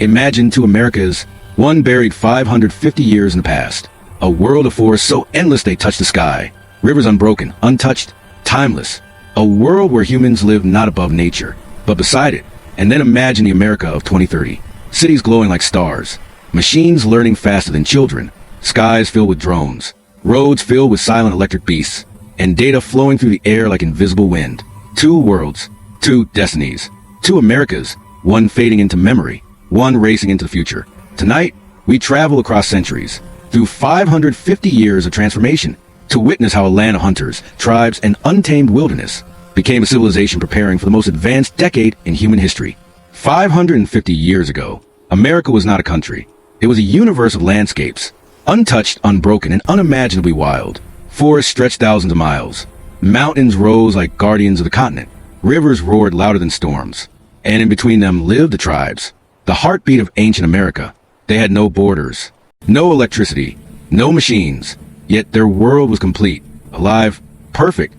Imagine two Americas, one buried 550 years in the past. A world of forests so endless they touch the sky. Rivers unbroken, untouched, timeless. A world where humans live not above nature, but beside it. And then imagine the America of 2030. Cities glowing like stars. Machines learning faster than children. Skies filled with drones. Roads filled with silent electric beasts. And data flowing through the air like invisible wind. Two worlds. Two destinies. Two Americas. One fading into memory. One racing into the future. Tonight, we travel across centuries. Through 550 years of transformation. To witness how a land of hunters, tribes, and untamed wilderness became a civilization preparing for the most advanced decade in human history. 550 years ago, America was not a country. It was a universe of landscapes, untouched, unbroken, and unimaginably wild. Forests stretched thousands of miles. Mountains rose like guardians of the continent. Rivers roared louder than storms. And in between them lived the tribes, the heartbeat of ancient America. They had no borders, no electricity, no machines. Yet their world was complete, alive, perfect.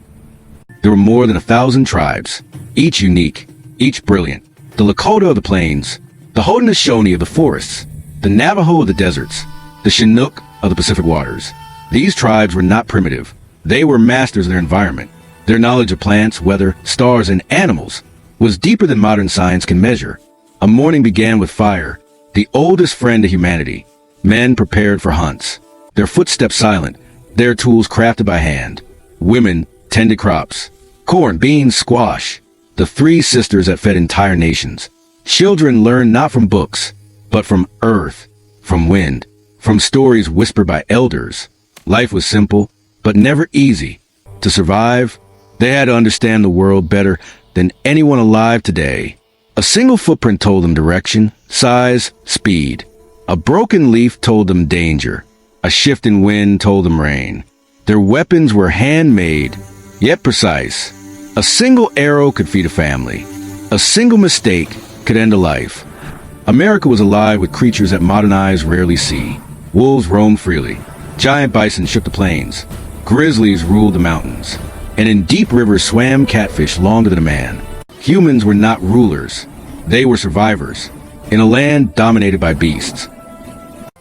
There were more than 1,000 tribes, each unique, each brilliant. The Lakota of the plains, the Haudenosaunee of the forests, the Navajo of the deserts, the Chinook of the Pacific waters. These tribes were not primitive. They were masters of their environment. Their knowledge of plants, weather, stars, and animals was deeper than modern science can measure. A morning began with fire, the oldest friend of humanity. Men prepared for hunts. Their footsteps silent, their tools crafted by hand. Women tended crops. Corn, beans, squash. The three sisters that fed entire nations. Children learned not from books, but from earth, from wind, from stories whispered by elders. Life was simple, but never easy. To survive, they had to understand the world better than anyone alive today. A single footprint told them direction, size, speed. A broken leaf told them danger. A shift in wind told them rain. Their weapons were handmade, yet precise. A single arrow could feed a family. A single mistake could end a life. America was alive with creatures that modern eyes rarely see. Wolves roamed freely. Giant bison shook the plains. Grizzlies ruled the mountains. And in deep rivers swam catfish longer than a man. Humans were not rulers. They were survivors. In a land dominated by beasts.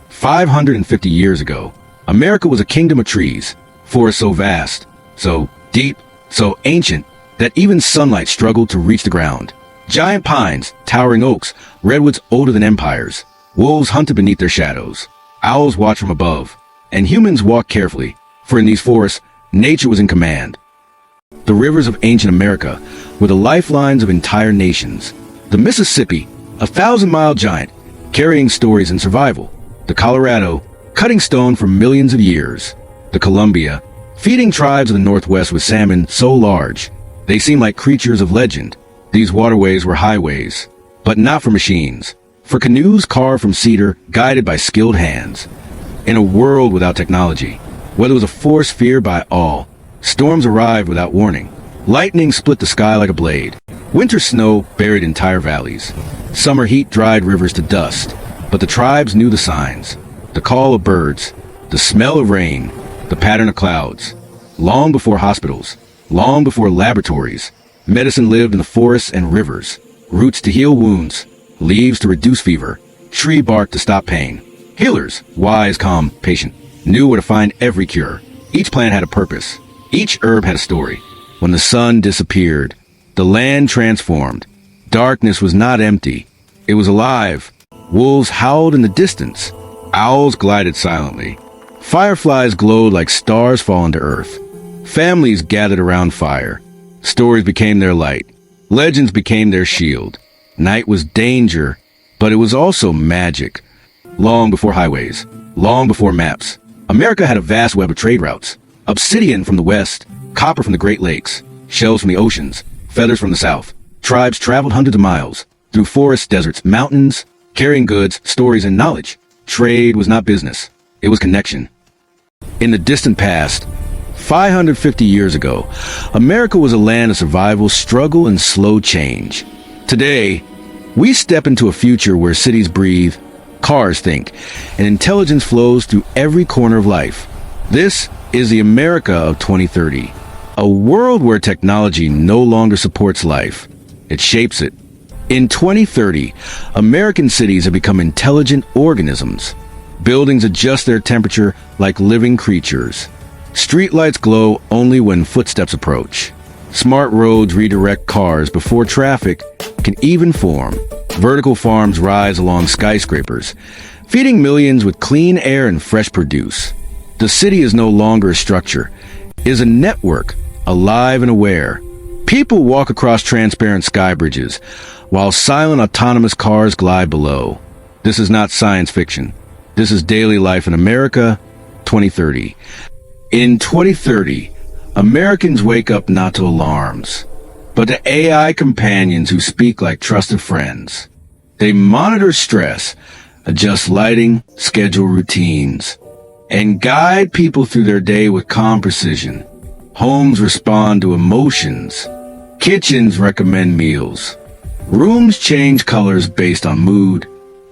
550 years ago, America was a kingdom of trees, forests so vast, so deep, so ancient, that even sunlight struggled to reach the ground. Giant pines, towering oaks, redwoods older than empires. Wolves hunted beneath their shadows. Owls watched from above. And humans walked carefully, for in these forests, nature was in command. The rivers of ancient America were the lifelines of entire nations. The Mississippi, a 1,000-mile giant, carrying stories and survival. The Colorado, cutting stone for millions of years. The Columbia, feeding tribes of the Northwest with salmon so large, they seemed like creatures of legend. These waterways were highways, but not for machines. For canoes carved from cedar, guided by skilled hands. In a world without technology, weather was a force feared by all. Storms arrived without warning. Lightning split the sky like a blade. Winter snow buried entire valleys. Summer heat dried rivers to dust. But the tribes knew the signs, the call of birds, the smell of rain, the pattern of clouds. Long before hospitals, long before laboratories, medicine lived in the forests and rivers. Roots to heal wounds, leaves to reduce fever, tree bark to stop pain. Healers, wise, calm, patient, knew where to find every cure. Each plant had a purpose. Each herb had a story. When the sun disappeared, the land transformed. Darkness was not empty. It was alive. Wolves howled in the distance. Owls glided silently. Fireflies glowed like stars fallen to earth. Families gathered around fire. Stories became their light. Legends became their shield. Night was danger, but it was also magic. Long before highways, long before maps, America had a vast web of trade routes. Obsidian from the west, copper from the Great Lakes, shells from the oceans, feathers from the south. Tribes traveled hundreds of miles, through forests, deserts, mountains, carrying goods, stories, and knowledge. Trade was not business. It was connection. In the distant past, 550 years ago, America was a land of survival, struggle, and slow change. Today, we step into a future where cities breathe, cars think, and intelligence flows through every corner of life. This is the America of 2030, a world where technology no longer supports life. It shapes it. In 2030, American cities have become intelligent organisms. Buildings adjust their temperature like living creatures. Streetlights glow only when footsteps approach. Smart roads redirect cars before traffic can even form. Vertical farms rise along skyscrapers, feeding millions with clean air and fresh produce. The city is no longer a structure. It is a network, alive and aware. People walk across transparent sky bridges, while silent autonomous cars glide below. This is not science fiction. This is daily life in America, 2030. In 2030, Americans wake up not to alarms, but to AI companions who speak like trusted friends. They monitor stress, adjust lighting, schedule routines, and guide people through their day with calm precision. Homes respond to emotions. Kitchens recommend meals. Rooms change colors based on mood.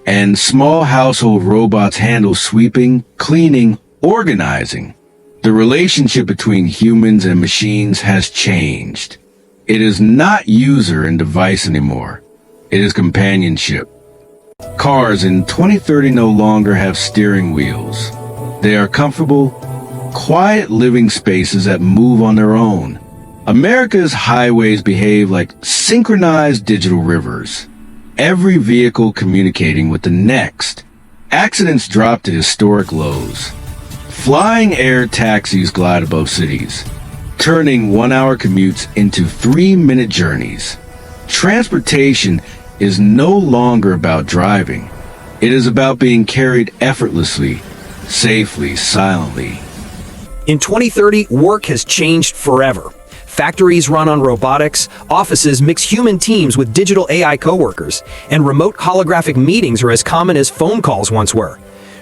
And small household robots handle sweeping, cleaning, organizing. The relationship between humans and machines has changed. It is not user and device anymore. It is companionship. Cars in 2030 no longer have steering wheels. They are comfortable, quiet living spaces that move on their own. America's highways behave like synchronized digital rivers, every vehicle communicating with the next. Accidents drop to historic lows. Flying air taxis glide above cities, turning one-hour commutes into 3-minute journeys. Transportation is no longer about driving. It is about being carried effortlessly, safely, silently. In 2030, work has changed forever. Factories run on robotics, offices mix human teams with digital AI coworkers, and remote holographic meetings are as common as phone calls once were.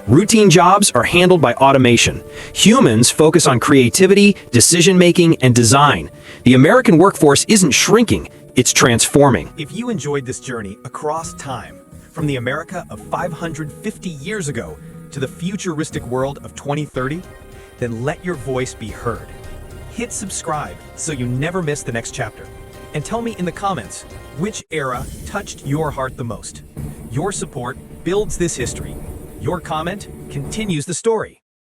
Routine jobs are handled by automation. Humans focus on creativity, decision-making, and design. The American workforce isn't shrinking, it's transforming. If you enjoyed this journey across time, from the America of 550 years ago to the futuristic world of 2030, then let your voice be heard. Hit subscribe so you never miss the next chapter. And tell me in the comments, which era touched your heart the most? Your support builds this history. Your comment continues the story.